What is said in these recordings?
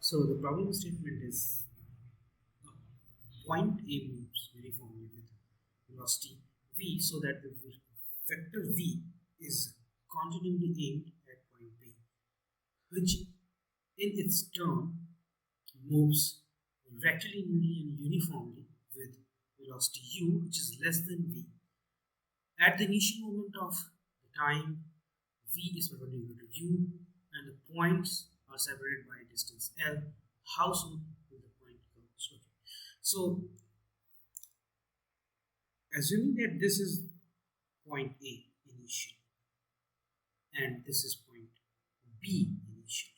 So the problem statement is point A moves uniformly with velocity v so that the vector v is continually aimed at point B, which in its turn moves rectilinearly and uniformly with velocity u, which is less than v. At the initial moment of the time, v is perpendicular to u, and the points are separated by a distance l. How soon will the point converge? Okay. So, assuming that this is point A initial, and this is point B initial,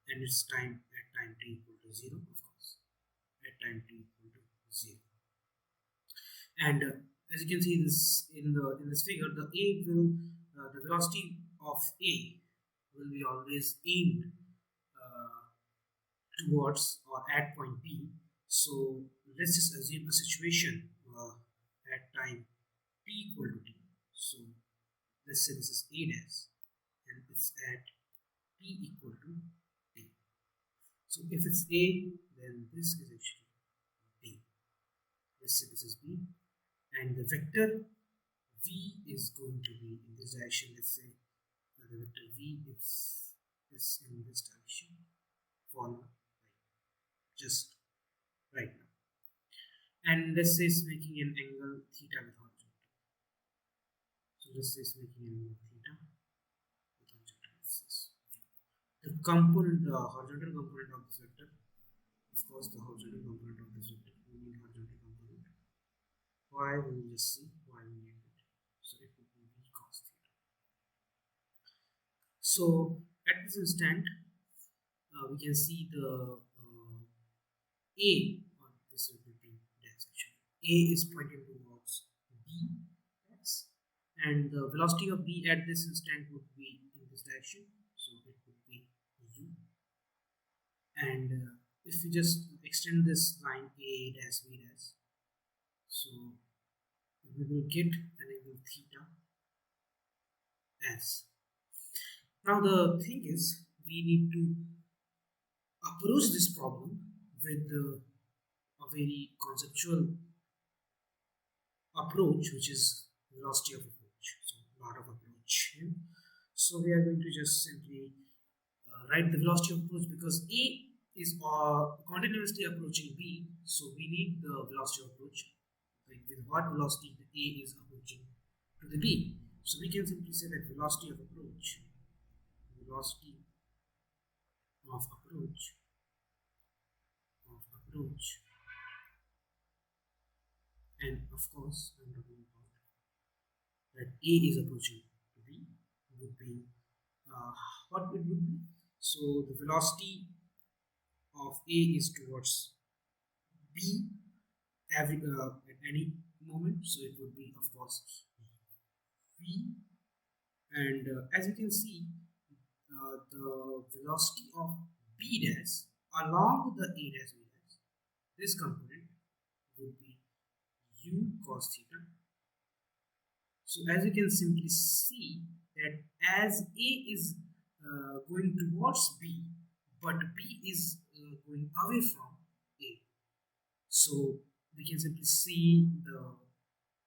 and its time at time t equal to 0, of course, at time t equal to 0. And as you can see this in this figure, the velocity of A will be always aimed uh, towards or at point B. So let's just assume a situation at time t equal to t. So let's say this is A dash and it's at t equal to t. So if it's A, then this is actually B. Let's say this is B, and the vector v is going to be in this direction. Let's say the vector v is in this direction, followed by just right now. And let's say it's making an angle theta with horizontal. So let's say it's making an angle theta with horizontal axis. The component, the horizontal component of this vector, of course, the horizontal component of this vector, we need horizontal component. Why? We will just see why we need it. So it will be v cos theta. So at this instant, we can see the A on this will be dash actually. A is pointing towards B dash, and the velocity of B at this instant would be in this direction, so it would be u. And if we just extend this line A dash B dash, so we will get an angle theta as. Now the thing is, we need to approach this problem with a very conceptual approach, which is velocity of approach. So lot of approach here. So we are going to just simply write the velocity of approach because A is continuously approaching B, so we need the velocity of approach. Like with what velocity the A is approaching to the B. So we can simply say that velocity of approach, of approach, and of course I'm talking about that A is approaching to B would be what it would be. So the velocity of A is towards B at any moment. So it would be of course V, and as you can see, the velocity of B dash along the A dash B dash, this component would be u cos theta. So as you can simply see that as A is going towards B, but B is going away from A, so we can simply see the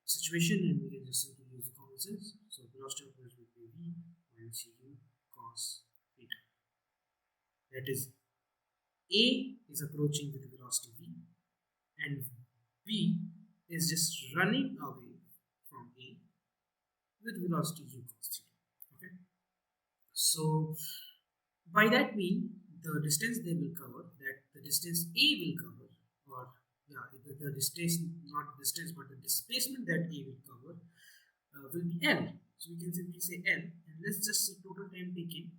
situation and we can just simply use the common sense. So velocity of approach will be v minus u cos theta. That is, A is approaching with the velocity v, and B is just running away from A with velocity u cos theta. Okay. So by that mean, the distance they will cover, that the distance A will cover, or yeah, the distance, not distance, but the displacement that A will cover will be L. So we can simply say L, and let's just see total time taken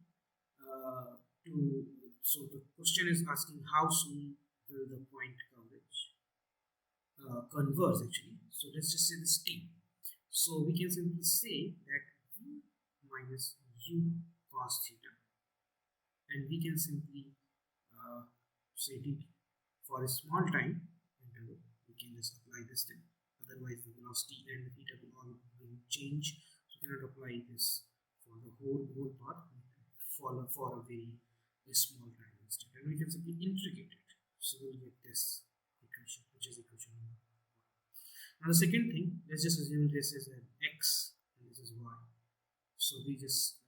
to. So the question is asking how soon will the point coverage converge actually. So let's just say this T. So we can simply say that V minus U cos theta, and we can simply say dt for a small time interval. We can just apply this thing, otherwise the velocity and the theta will change, so we cannot apply this for the whole path for a very small time. constant, and we can simply integrate it. So we'll get this equation, which is equation number 1. Now the second thing, let's just assume this is an x and this is y. So we just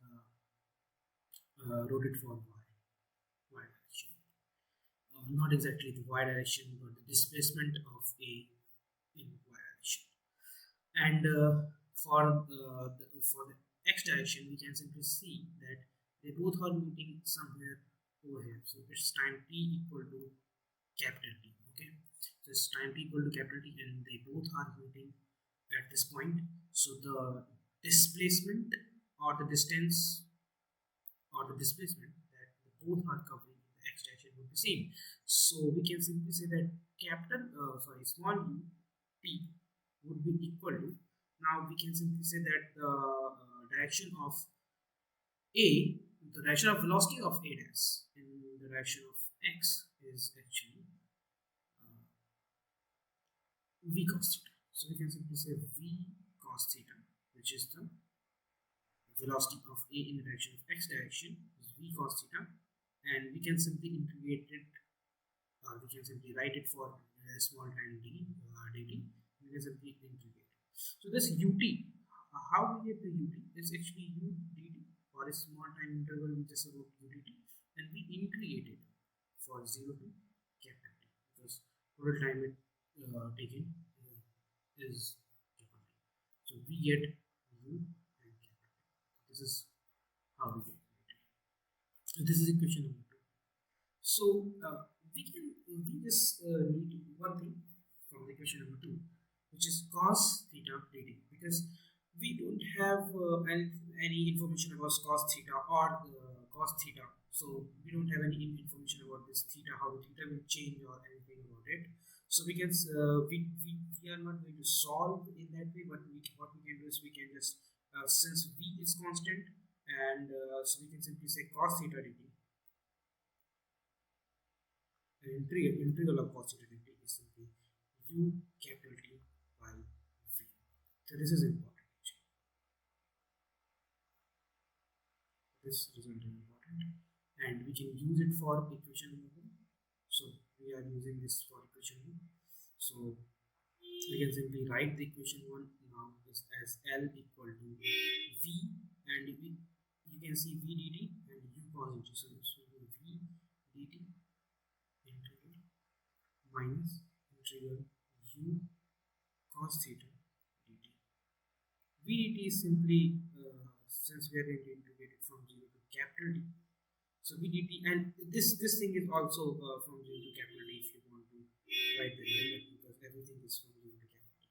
wrote it for y direction. Not exactly the y direction, but the displacement of A in y direction. And for the x direction, we can simply see that they both are meeting somewhere over here. So it's time t equal to capital T. Okay, so it's time t equal to capital T, and they both are meeting at this point. So the displacement or the distance or the displacement that the both are covering in the x direction would be same. So we can simply say that small u t would be equal to, now we can simply say that the direction of a, the direction of velocity of a dash in the direction of x is actually v cos theta. So we can simply say v cos theta, which is the velocity of a in the direction of x direction, is v cos theta, and we can simply integrate it, or we can simply write it for small time d dt. We can simply integrate. So this ut, how we get the ut? It's actually u dt for a small time interval. We just wrote u dt, and we integrate it for 0 to capital T, because total time it taken is capital T. So we get u and capital T. This is how we get it. So this is equation number 2. So we just need one thing from the equation number 2, which is cos theta dt, because we don't have any information about cos theta or cos theta. So we don't have any information about this theta, how the theta will change or anything about it. So we can we are not going to solve in that way, but what we can do is we can just since v is constant, and so we can simply say cos theta dt, and integral of cos theta dt is simply u capital T by v. So this is important. This result is important, and we can use it for equation number 1. So we are using this for equation 1. So we can simply write the equation 1 now as L equal to V, and you can see V dt and U cos dt. So this will be V dt integral minus integral U cos theta dt. V dt is simply, since we are going to integrate it from 0 to capital D, so v dt, and this thing is also from 0 to capital D if you want to write the limit, because everything is from 0 to capital D.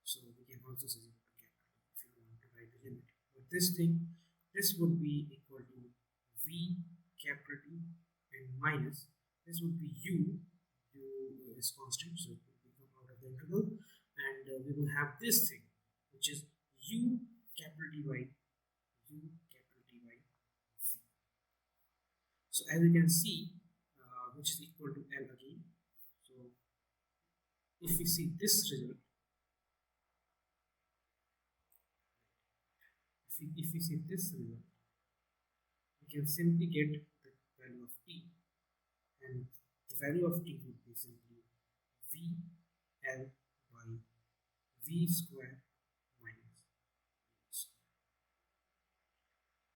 So we can also say 0 to capital D if you want to write the limit. But this would be equal to v capital T and minus, this would be u is constant, so it will become out of the integral, and we will have this thing, which is u capital T by v. So as you can see, which is equal to L again. So if we see this result, if we see this result, we can simply get the value of t, and the value of t would be simply v L by v square